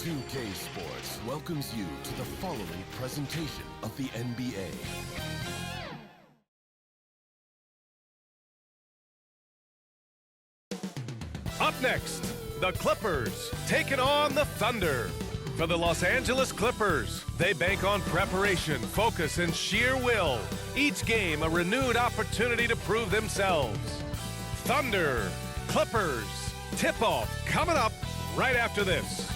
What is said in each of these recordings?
2K Sports welcomes you to the following presentation of the NBA. Up next, the Clippers taking on the Thunder. For the Los Angeles Clippers, they bank on preparation, focus, and sheer will. Each game a renewed opportunity to prove themselves. Thunder, Clippers, tip-off coming up right after this.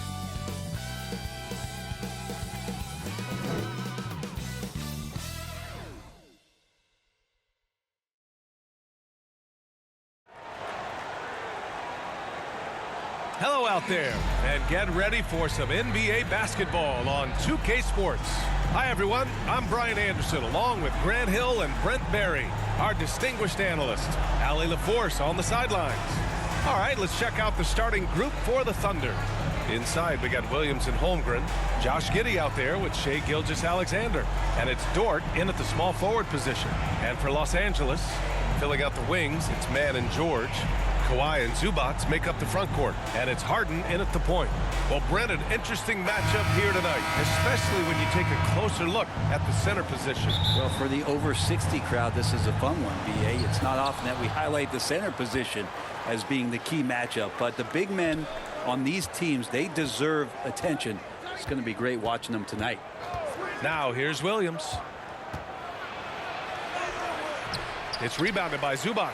Hello out there, and get ready for some NBA basketball on 2K Sports. Hi everyone, I'm Brian Anderson along with Grant Hill and Brent Berry, our distinguished analyst, Allie LaForce on the sidelines. All right, let's check out the starting group for the Thunder. Inside, we got Williams and Holmgren, Josh Giddey out there with Shai Gilgeous-Alexander, and it's Dort in at the small forward position. And for Los Angeles, filling out the wings, it's Mann and George. Kawhi and Zubac make up the front court, and it's Harden in at the point. Well, Brent, an interesting matchup here tonight, especially when you take a closer look at the center position. Well, for the over 60 crowd, this is a fun one, B.A. It's not often that we highlight the center position as being the key matchup, but the big men on these teams, they deserve attention. It's going to be great watching them tonight. Now, here's Williams. It's rebounded by Zubac.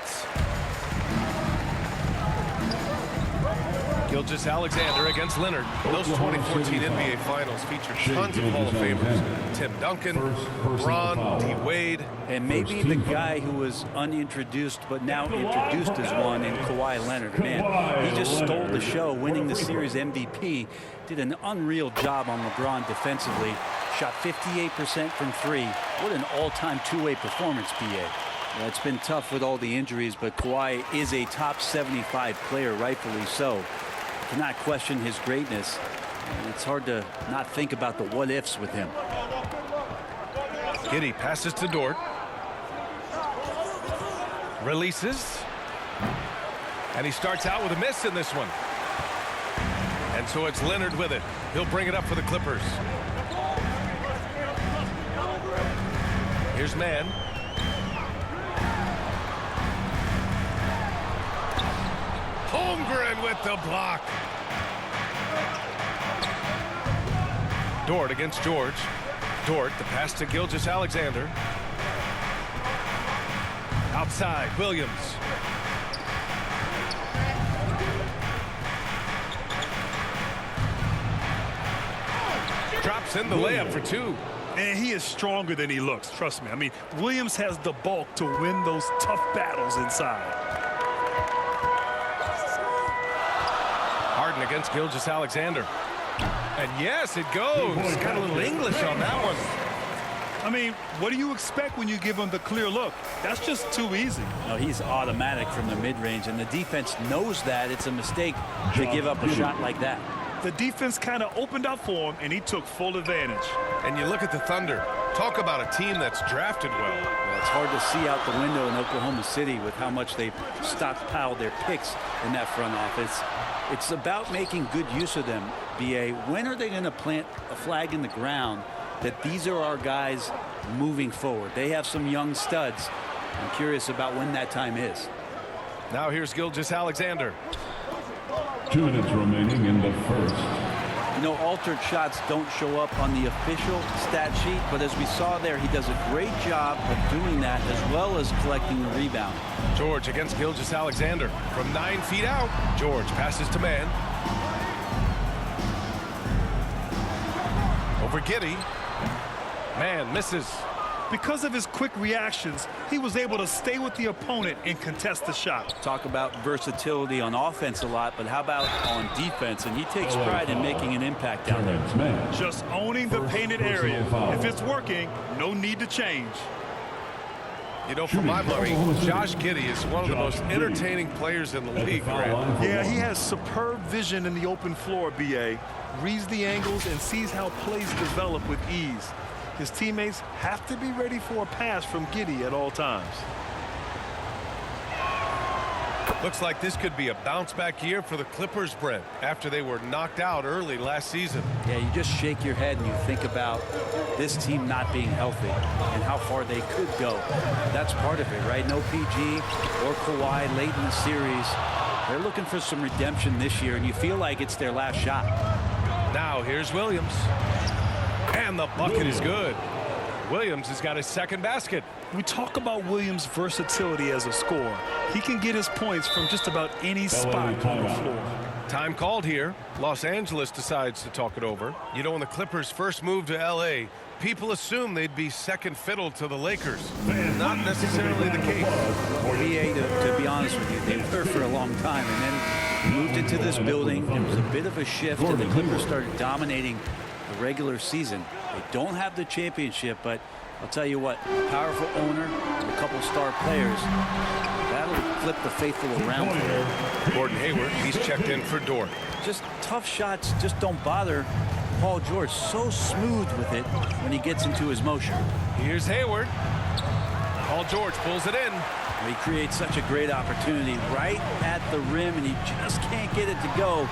Gilgeous-Alexander against Leonard. Those 2014 NBA Finals featured tons of Hall of Famers. Tim Duncan, LeBron, D. Wade. And maybe the guy who was unintroduced but now introduced as one in Kawhi Leonard. Man, he just stole the show, winning the series MVP. Did an unreal job on LeBron defensively. Shot 58% from three. What an all-time two-way performance, B.A. Well, it's been tough with all the injuries, but Kawhi is a top 75 player, rightfully so. Cannot question his greatness, and it's hard to not think about the what-ifs with him. Giddey passes to Dort. Releases. And he starts out with a miss in this one. And so it's Leonard with it. He'll bring it up for the Clippers. Here's Mann. Holmgren with the block. Dort against George. Dort, the pass to Gilgeous-Alexander. Outside, Williams. Drops in the layup for two. And he is stronger than he looks, trust me. I mean, Williams has the bulk to win those tough battles inside. Harden against Gilgeous-Alexander. And yes, it goes. Got a little English on that one. I mean, what do you expect when you give him the clear look? That's just too easy. No, he's automatic from the mid-range, and the defense knows that it's a mistake to give up a shot like that. The defense kind of opened up for him, and he took full advantage. And you look at the Thunder. Talk about a team that's drafted well. Well, it's hard to see out the window in Oklahoma City with how much they've stockpiled their picks in that front office. It's about making good use of them, B.A. When are they going to plant a flag in the ground that these are our guys moving forward? They have some young studs. I'm curious about when that time is. Now here's Gilgeous-Alexander. 2 minutes remaining in the first. You know, altered shots don't show up on the official stat sheet, but as we saw there, he does a great job of doing that as well as collecting the rebound. George against Gilgeous-Alexander. From 9 feet out, George passes to Mann. Over Giddey. Mann misses. Because of his quick reactions, he was able to stay with the opponent and contest the shot. Talk about versatility on offense a lot, but how about on defense? And he takes pride in making an impact down there. Just owning the painted area. If it's working, no need to change. You know, for my money, Josh Giddey is one of the most entertaining players in the league, Grant. Yeah, he has superb vision in the open floor, B.A. Reads the angles and sees how plays develop with ease. His teammates have to be ready for a pass from Giddey at all times. Looks like this could be a bounce-back year for the Clippers, Brent, after they were knocked out early last season. Yeah, you just shake your head and you think about this team not being healthy and how far they could go. That's part of it, right? No PG or Kawhi late in the series. They're looking for some redemption this year, and you feel like it's their last shot. Now here's Williams. And the bucket is good. Williams has got his second basket. We talk about Williams' versatility as a scorer. He can get his points from just about any spot on the floor. Time called here. Los Angeles decides to talk it over. You know, when the Clippers first moved to L.A., people assumed they'd be second fiddle to the Lakers. Not necessarily the case. BA, to be honest with you, they were for a long time, and then moved into this building. There was a bit of a shift, and the Clippers started dominating the regular season. They don't have the championship, but I'll tell you what, a powerful owner and a couple star players, that'll flip the faithful around for them. Gordon Hayward, he's checked in for Dort. Just tough shots just don't bother Paul George. So smooth with it when he gets into his motion. Here's Hayward. Paul George pulls it in. He creates such a great opportunity right at the rim, and he just can't get it to go.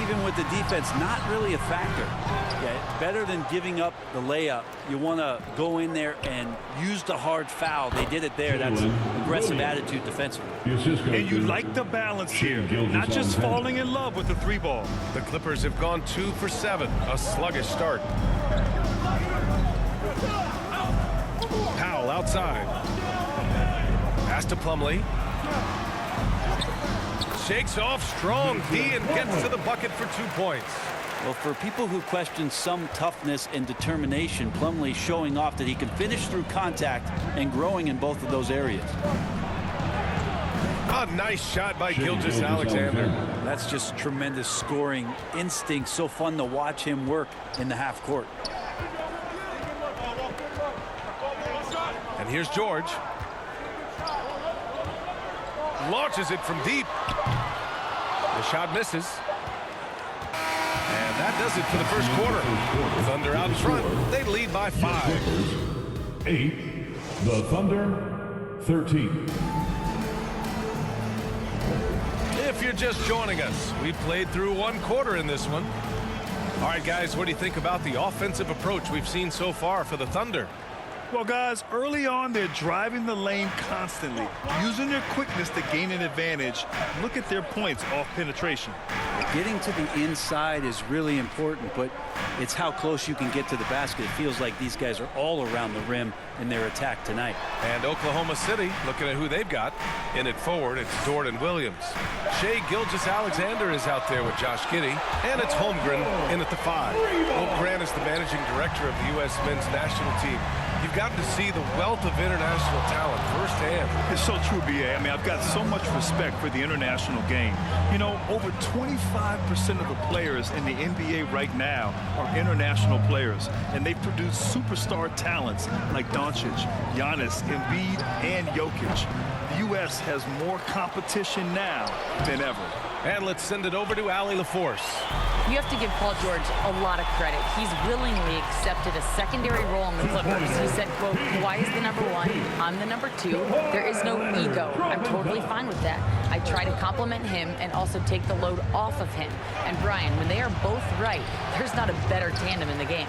Even with the defense not really a factor. Yeah, better than giving up the layup. You want to go in there and use the hard foul. They did it there. That's an aggressive attitude defensively. And you like the balance here, not just falling in love with the three ball. The Clippers have gone 2 for 7, a sluggish start. Powell outside. Pass to Plumlee. Shakes off strong D and gets to the bucket for 2 points. Well, for people who question some toughness and determination, Plumlee showing off that he can finish through contact and growing in both of those areas. A nice shot by Gilgeous-Alexander. That's just tremendous scoring instinct. So fun to watch him work in the half court. And here's George. Launches it from deep. The shot misses. And that does it for the first quarter. Thunder out in front. They lead by 5. 8. The Thunder 13. If you're just joining us, we played through 1 quarter in this one. All right, guys, what do you think about the offensive approach we've seen so far for the Thunder? Well, guys, early on, they're driving the lane constantly, using their quickness to gain an advantage. Look at their points off penetration. Getting to the inside is really important, but it's how close you can get to the basket. It feels like these guys are all around the rim in their attack tonight. And Oklahoma City, looking at who they've got. In it forward, it's Dort and Williams. Shai Gilgeous-Alexander is out there with Josh Giddey, and it's Holmgren in at the 5. Hope Grant is the managing director of the U.S. men's national team. You've gotten to see the wealth of international talent firsthand. It's so true, B.A. I mean, I've got so much respect for the international game. You know, over 25% of the players in the NBA right now are international players, and they produce superstar talents like Doncic, Giannis, Embiid, and Jokic. The U.S. has more competition now than ever. And let's send it over to Allie LaForce. You have to give Paul George a lot of credit. He's willingly accepted a secondary role in the Clippers. He said, quote, Kawhi is the number 1, I'm the number 2. There is no ego. I'm totally fine with that. I try to compliment him and also take the load off of him. And Brian, when they are both right, there's not a better tandem in the game.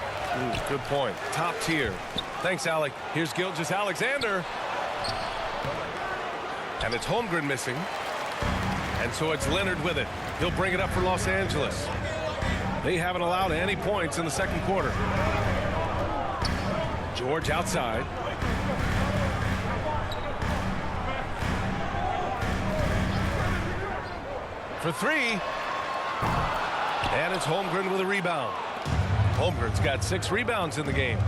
Good point. Top tier. Thanks, Allie. Here's Gilgeous-Alexander. And it's Holmgren missing. And so it's Leonard with it. He'll bring it up for Los Angeles. They haven't allowed any points in the second quarter. George outside. For 3. And it's Holmgren with a rebound. Holmgren's got 6 rebounds in the game.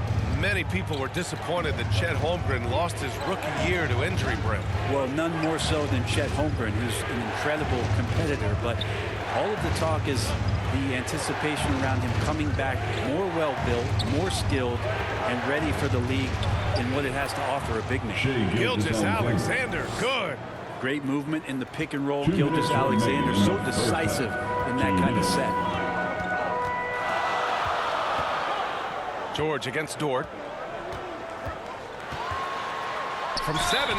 Many people were disappointed that Chet Holmgren lost his rookie year to injury, Brent. Well, none more so than Chet Holmgren, who's an incredible competitor, but all of the talk is the anticipation around him coming back more well-built, more skilled, and ready for the league in what it has to offer a big man. Gilgeous-Alexander, good. Great movement in the pick and roll. Gilgeous-Alexander so decisive in that kind of set. George against Dort. From 7.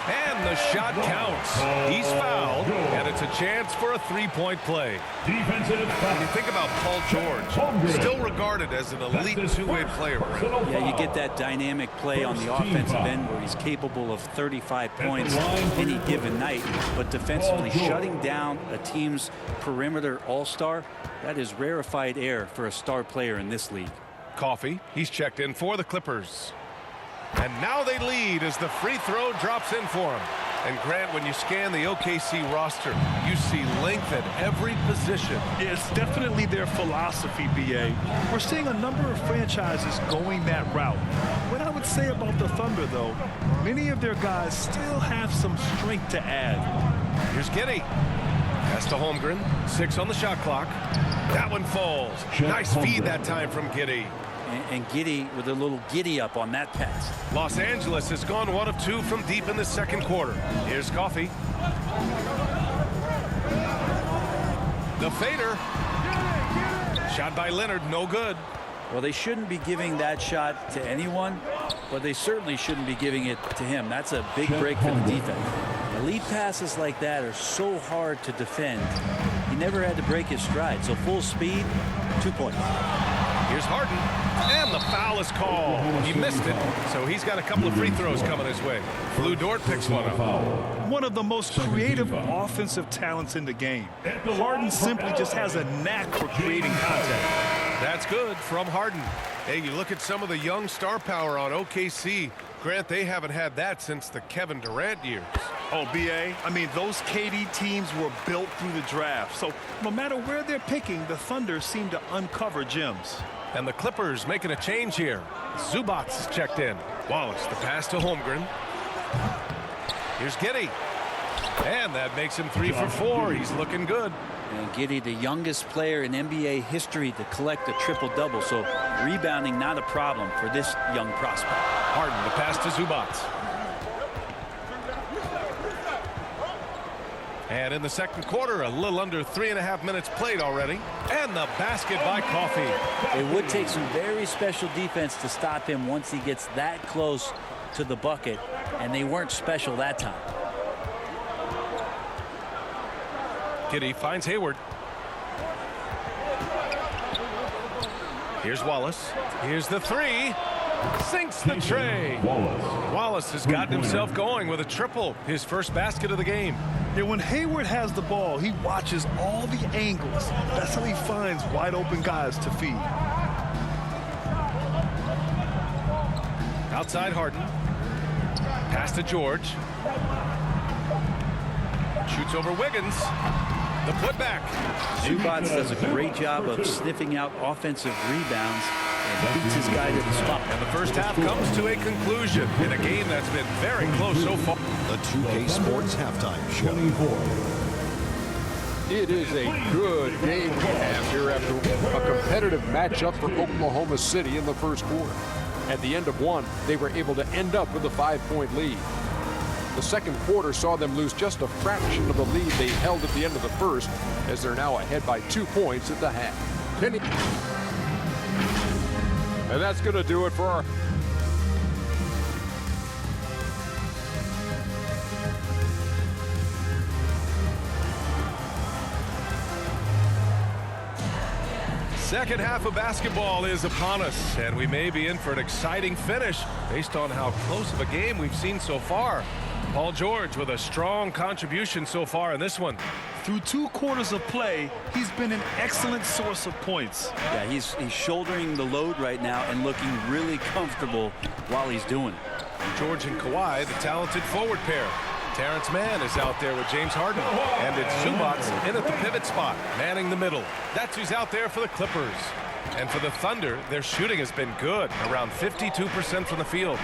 And the shot counts. He's fouled, and it's a chance for a three-point play. Defensive foul. When you think about Paul George, still regarded as an elite two-way player. Yeah, you get that dynamic play on the offensive end where he's capable of 35 points any given night, but defensively shutting down a team's perimeter all-star, that is rarefied air for a star player in this league. Coffee, he's checked in for the Clippers. And now they lead as the free throw drops in for him. And Grant, when you scan the OKC roster, you see length at every position. Yeah, it's definitely their philosophy, BA. We're seeing a number of franchises going that route. What I would say about the Thunder, though, many of their guys still have some strength to add. Here's Giddey. Pass to Holmgren. 6 on the shot clock. That one falls. Nice feed that time from Giddey. And Giddey with a little giddy up on that pass. Los Angeles has gone 1 of 2 from deep in the second quarter. Here's Coffee. The fader. Shot by Leonard, no good. Well, they shouldn't be giving that shot to anyone, but they certainly shouldn't be giving it to him. That's a big break for the defense. Elite passes like that are so hard to defend. He never had to break his stride, so full speed, 2 points. Here's Harden, and the foul is called. He missed it, so he's got a couple of free throws coming his way. Lou Dort picks one up. One of the most creative offensive talents in the game. Harden simply just has a knack for creating contact. That's good from Harden. Hey, you look at some of the young star power on OKC. Grant, they haven't had that since the Kevin Durant years. Oh, BA, I mean, those KD teams were built through the draft. So no matter where they're picking, the Thunder seem to uncover gems. And the Clippers making a change here. Zubac is checked in. Wallace, the pass to Holmgren. Here's Giddey. And that makes him 3 for 4. He's looking good. And Giddey, the youngest player in NBA history to collect a triple-double, so rebounding not a problem for this young prospect. Harden, the pass to Zubac. And in the second quarter, a little under 3.5 minutes played already. And the basket by Coffee. It would take some very special defense to stop him once he gets that close to the bucket, and they weren't special that time. Giddey finds Hayward. Here's Wallace. Here's the 3. Sinks the tray. Wallace has gotten himself going with a triple. His first basket of the game. Yeah, when Hayward has the ball, he watches all the angles. That's how he finds wide open guys to feed. Outside Harden. Pass to George. Shoots over Wiggins. The putback. Zubac does a great job of sniffing out offensive rebounds and beats his guy to the spot. And the first half comes to a conclusion in a game that's been very close so far. The 2K Sports Halftime Show. It is a good game we have here after a competitive matchup for Oklahoma City in the first quarter. At the end of one, they were able to end up with a 5-point lead. The second quarter saw them lose just a fraction of the lead they held at the end of the first, as they're now ahead by 2 points at the half. Penny. And that's going to do it for our Second half of basketball is upon us, and we may be in for an exciting finish based on how close of a game we've seen so far. Paul George with a strong contribution so far in this one. Through 2 quarters of play, he's been an excellent source of points. Yeah, he's shouldering the load right now and looking really comfortable while he's doing it. George and Kawhi, the talented forward pair. Terrence Mann is out there with James Harden. And it's Zubac in at the pivot spot, manning the middle. That's who's out there for the Clippers. And for the Thunder, their shooting has been good, around 52% from the field.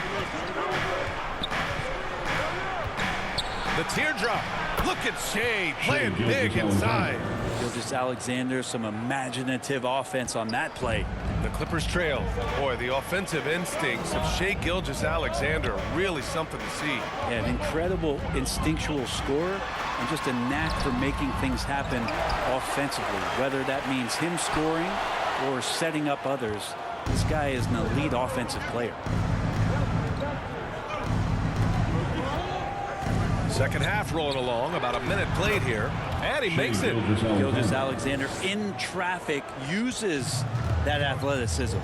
The teardrop. Look at Shea playing big inside. Gilgeous-Alexander, some imaginative offense on that play. The Clippers trail. Boy, the offensive instincts of Shea Gilgeous-Alexander are really something to see. Yeah, an incredible instinctual scorer and just a knack for making things happen offensively, whether that means him scoring or setting up others. This guy is an elite offensive player. Second half rolling along, about a minute played here, and he makes it. Gilgeous-Alexander in traffic uses that athleticism.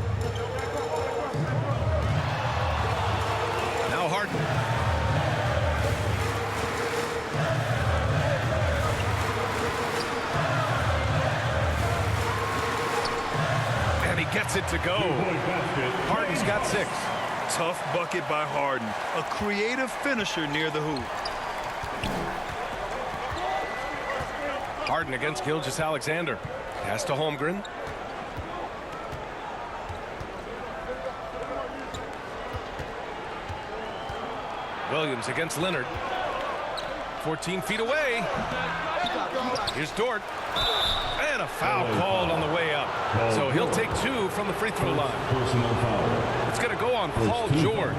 Now Harden. And he gets it to go. Harden's got 6. Tough bucket by Harden, a creative finisher near the hoop. Harden against Gilgeous-Alexander. Pass to Holmgren. Williams against Leonard. 14 feet away. Here's Dort. And a foul called on the way up. So he'll take 2 from the free throw line. It's going to go on Paul George.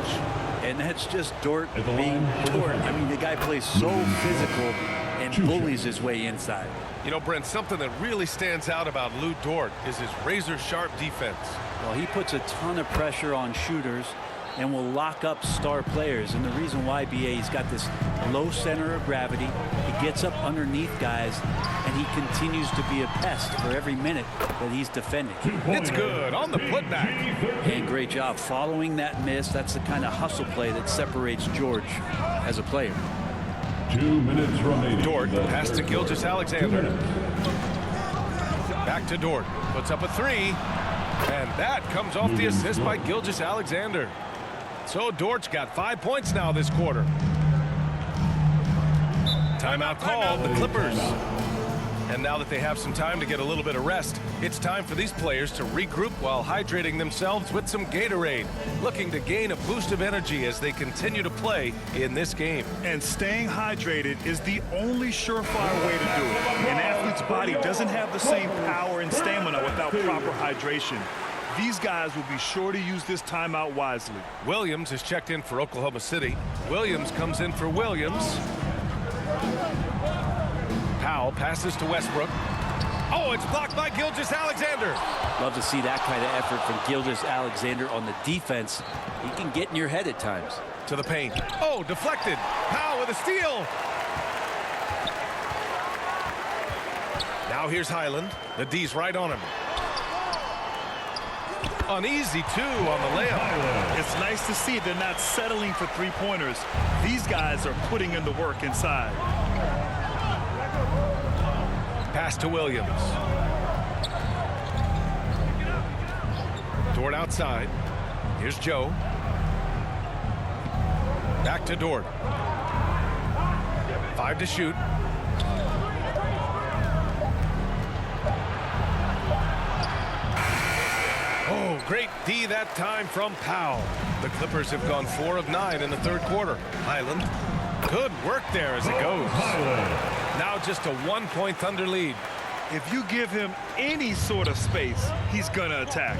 And that's just Dort being Dort. I mean, the guy plays so physical and bullies his way inside. You know, Brent, something that really stands out about Lou Dort is his razor-sharp defense. Well, he puts a ton of pressure on shooters and will lock up star players. And the reason why, BA, he's got this low center of gravity. He gets up underneath guys, and he continues to be a pest for every minute that he's defending. It's good on the putback. And great job following that miss. That's the kind of hustle play that separates George as a player. 2 minutes remaining. Dort pass to Gilgeous-Alexander. Back to Dort. Puts up a 3. And that comes off the assist by Gilgeous-Alexander. So Dort's got 5 points now this quarter. Timeout called, the Clippers. And now that they have some time to get a little bit of rest, it's time for these players to regroup while hydrating themselves with some Gatorade, looking to gain a boost of energy as they continue to play in this game. And staying hydrated is the only surefire way to do it. An athlete's body doesn't have the same power and stamina without proper hydration. These guys will be sure to use this timeout wisely. Williams is checked in for Oklahoma City. Williams comes in for Williams. Powell passes to Westbrook. Oh, it's blocked by Gilgeous-Alexander. Love to see that kind of effort from Gilgeous-Alexander on the defense. He can get in your head at times. To the paint. Oh, deflected. Powell with a steal. Now here's Highland. The D's right on him. An easy 2 on the layup. It's nice to see they're not settling for three-pointers. These guys are putting in the work inside. Pass to Williams. Dort outside. Here's Joe. Back to Dort. 5 to shoot. Oh, great D that time from Powell. The Clippers have gone 4 of 9 in the third quarter. Highland, good work there as it goes. Now just a 1-point Thunder lead. If you give him any sort of space, he's going to attack.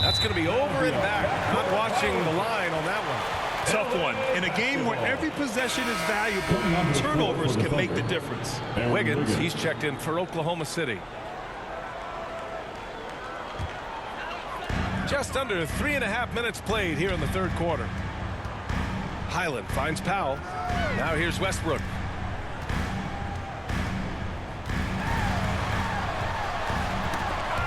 That's going to be over and back. Not watching the line on that one. Tough one. In a game where every possession is valuable, turnovers can make the difference. Wiggins, he's checked in for Oklahoma City. Just under 3.5 minutes played here in the third quarter. Highland finds Powell. Now here's Westbrook.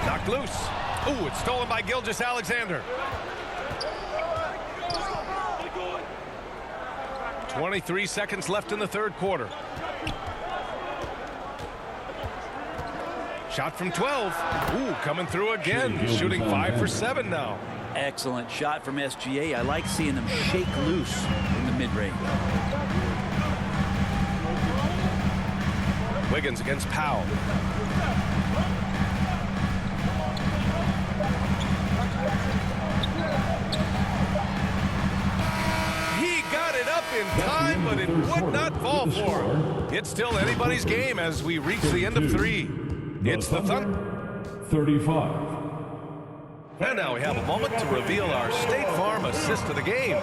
Knocked loose. Ooh, it's stolen by Gilgeous-Alexander. 23 seconds left in the third quarter. Shot from 12. Ooh, coming through again. Shooting 5 for 7 now. Excellent shot from SGA. I like seeing them shake loose in the mid-range. Wiggins against Powell. He got it up in time, but it would not fall for him. It's still anybody's game as we reach the end of 3. It's the Thunder. 35. And now we have a moment to reveal our State Farm assist of the game.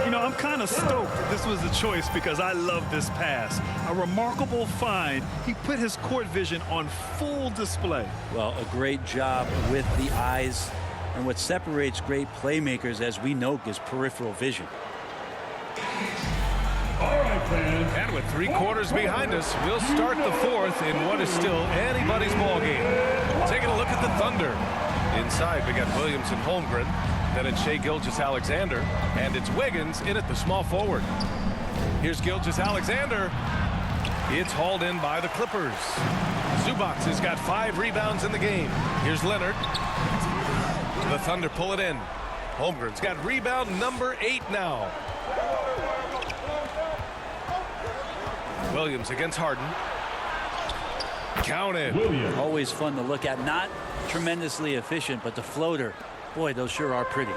You know, I'm kind of stoked that this was the choice because I love this pass. A remarkable find. He put his court vision on full display. Well, a great job with the eyes. And what separates great playmakers, as we know, is peripheral vision. And with 3 quarters behind us, we'll start the 4th in what is still anybody's ball game. Taking a look at the Thunder. Inside, we got Williams and Holmgren. Then it's Shai Gilgeous-Alexander. And it's Wiggins in at the small forward. Here's Gilgeous-Alexander. It's hauled in by the Clippers. Zubac has got 5 rebounds in the game. Here's Leonard. The Thunder pull it in. Holmgren's got rebound number 8 now. Williams against Harden. Counted. Always fun to look at. Not tremendously efficient, but the floater, boy, those sure are pretty.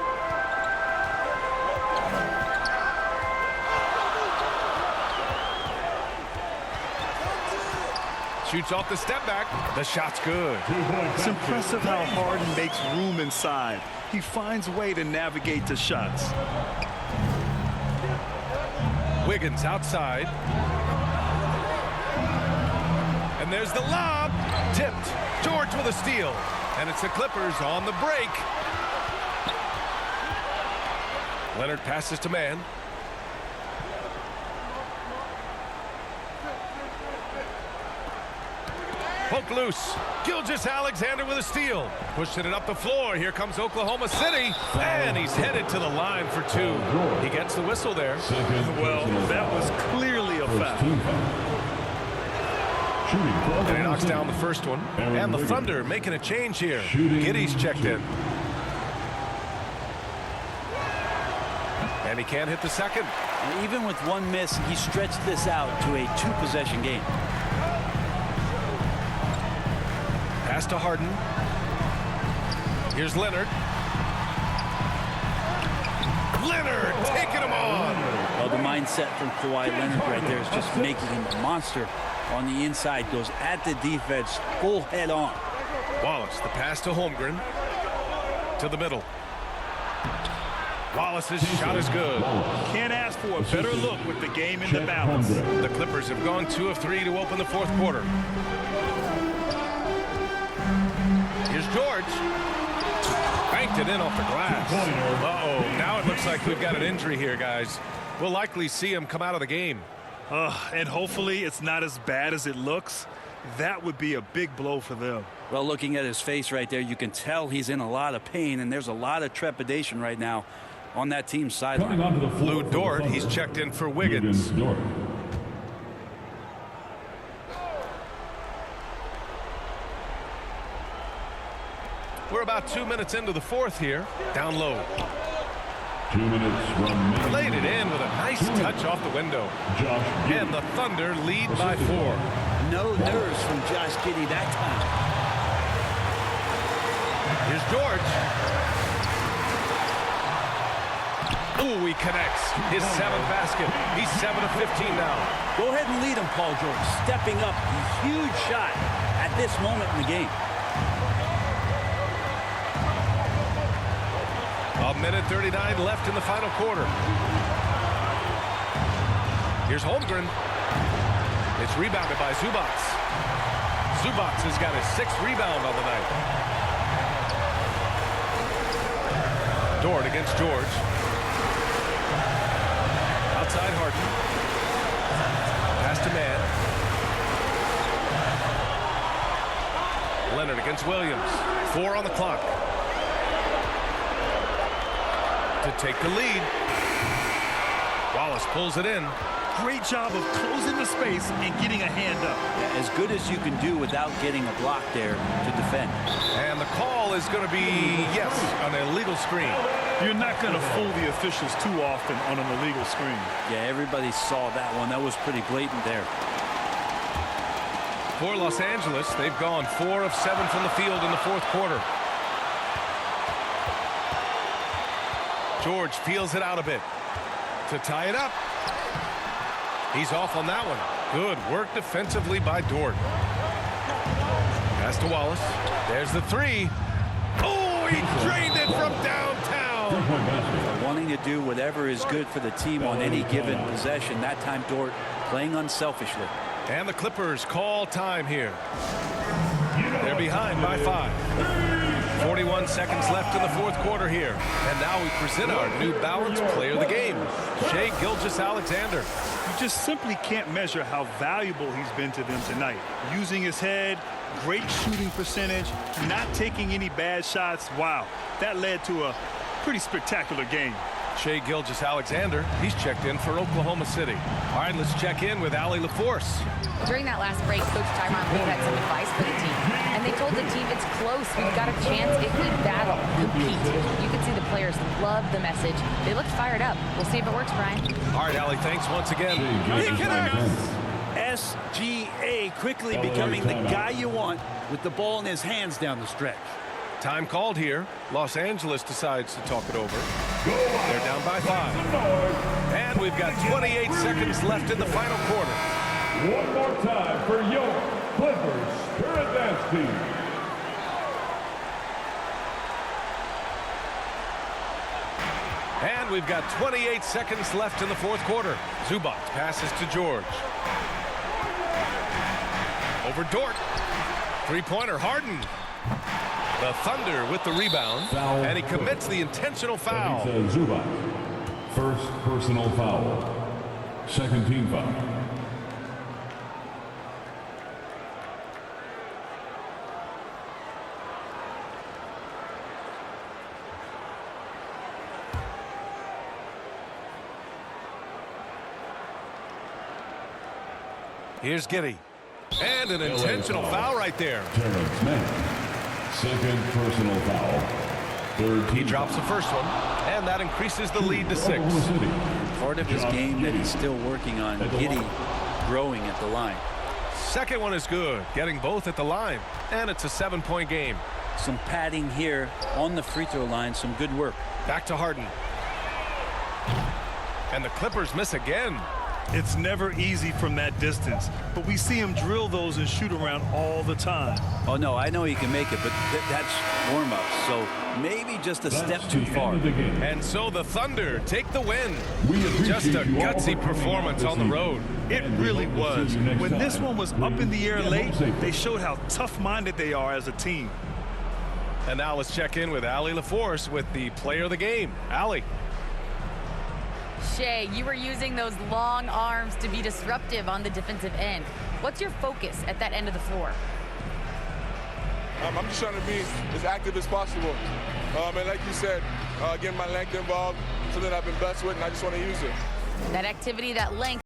Shoots off the step back. The shot's good. It's impressive how Harden makes room inside. He finds a way to navigate the shots. Wiggins outside. And there's the lob. Tipped. George with a steal. And it's the Clippers on the break. Leonard passes to man. Poke loose. Gilgeous-Alexander with a steal. Pushing it up the floor. Here comes Oklahoma City. And he's headed to the line for 2. He gets the whistle there. Well, that was clearly a foul. And he knocks down the first one. And the Thunder making a change here. Giddey's checked in. And he can't hit the second. And even with 1 miss, he stretched this out to a 2-possession game. Pass to Harden. Here's Leonard. Leonard taking him on. Well, the mindset from Kawhi Leonard right there is just making him a monster on the inside. Goes at the defense full head on. Wallace, the pass to Holmgren. To the middle. Wallace's shot is good. Can't ask for a better look with the game in the balance. The Clippers have gone 2 of 3 to open the 4th quarter. Here's George. Banked it in off the glass. Uh-oh. Now it looks like we've got an injury here, guys. We'll likely see him come out of the game. And hopefully it's not as bad as it looks. That would be a big blow for them. Well, looking at his face right there, you can tell he's in a lot of pain, and there's a lot of trepidation right now on that team's sideline. Lou Dort, he's checked in for Wiggins. We're about 2 minutes into the 4th here. Down low. 2 minutes remaining. Laid it in with a nice touch off the window. And the Thunder lead by 4. No nerves from Josh Giddey that time. Here's George. Ooh, he connects. His 7th basket. He's 7 of 15 now. Go ahead and lead him, Paul George. Stepping up. A huge shot at this moment in the game. A minute 39 left in the final quarter. Here's Holmgren. It's rebounded by Zubac. Zubac has got his 6th rebound on the night. Dort against George. Outside Harden. Pass to man. Leonard against Williams. 4 on the clock. To take the lead. Wallace pulls it in. Great job of closing the space and getting a hand up. Yeah, as good as you can do without getting a block there to defend. And the call is going to be, yes, an illegal screen. You're not going to fool the officials too often on an illegal screen. Yeah, everybody saw that one. That was pretty blatant there. For Los Angeles, they've gone 4 of 7 from the field in the 4th quarter. George feels it out a bit to tie it up. He's off on that one. Good work defensively by Dort. Pass to Wallace. There's the 3. Oh, he drained it from downtown. Wanting to do whatever is good for the team on any given possession. That time Dort playing unselfishly. And the Clippers call time here. They're behind by 5. 41 seconds left in the 4th quarter here. And now we present our New Balance player of the game, Shai Gilgeous-Alexander. You just simply can't measure how valuable he's been to them tonight. Using his head, great shooting percentage, not taking any bad shots. Wow, that led to a pretty spectacular game. Shai Gilgeous-Alexander, he's checked in for Oklahoma City. All right, let's check in with Allie LaForce. During that last break, Coach Tyronn Lue had some advice for the team. And they told the team, it's close. We've got a chance if we battle, compete. You can see the players love the message. They look fired up. We'll see if it works, Brian. All right, Allie, thanks once again. He connects. SGA quickly becoming the guy you want with the ball in his hands down the stretch. Time called here. Los Angeles decides to talk it over. They're down by 5. And we've got 28 seconds left in the final quarter. One more time for your Clippers Spirit Dance Team. And we've got 28 seconds left in the fourth quarter. Zubac passes to George. Over Dort. Three-pointer, Harden. The Thunder with the rebound, and he commits the intentional foul. Zubac. First personal foul. Second team foul. Here's Giddey. And an intentional foul right there. Terrence Mann. Second personal foul. Third team. He drops the first one, and that increases the lead to 6. Part of his game that he's still working on. Giddey growing at the line. Second one is good, getting both at the line, and it's a 7-point game. Some padding here on the free throw line. Some good work. Back to Harden. And the Clippers miss again. It's never easy from that distance, but we see him drill those and shoot around all the time. Oh, no, I know he can make it, but that's warm-up, so maybe just a step too far. And so the Thunder take the win. Just a gutsy performance on the road. It really was. When this one was up in the air late, they showed how tough-minded they are as a team. And now let's check in with Allie LaForce with the player of the game. Allie. Shai, you were using those long arms to be disruptive on the defensive end. What's your focus at that end of the floor? I'm just trying to be as active as possible. And like you said, getting my length involved, something I've been blessed with, and I just want to use it. That activity, that length,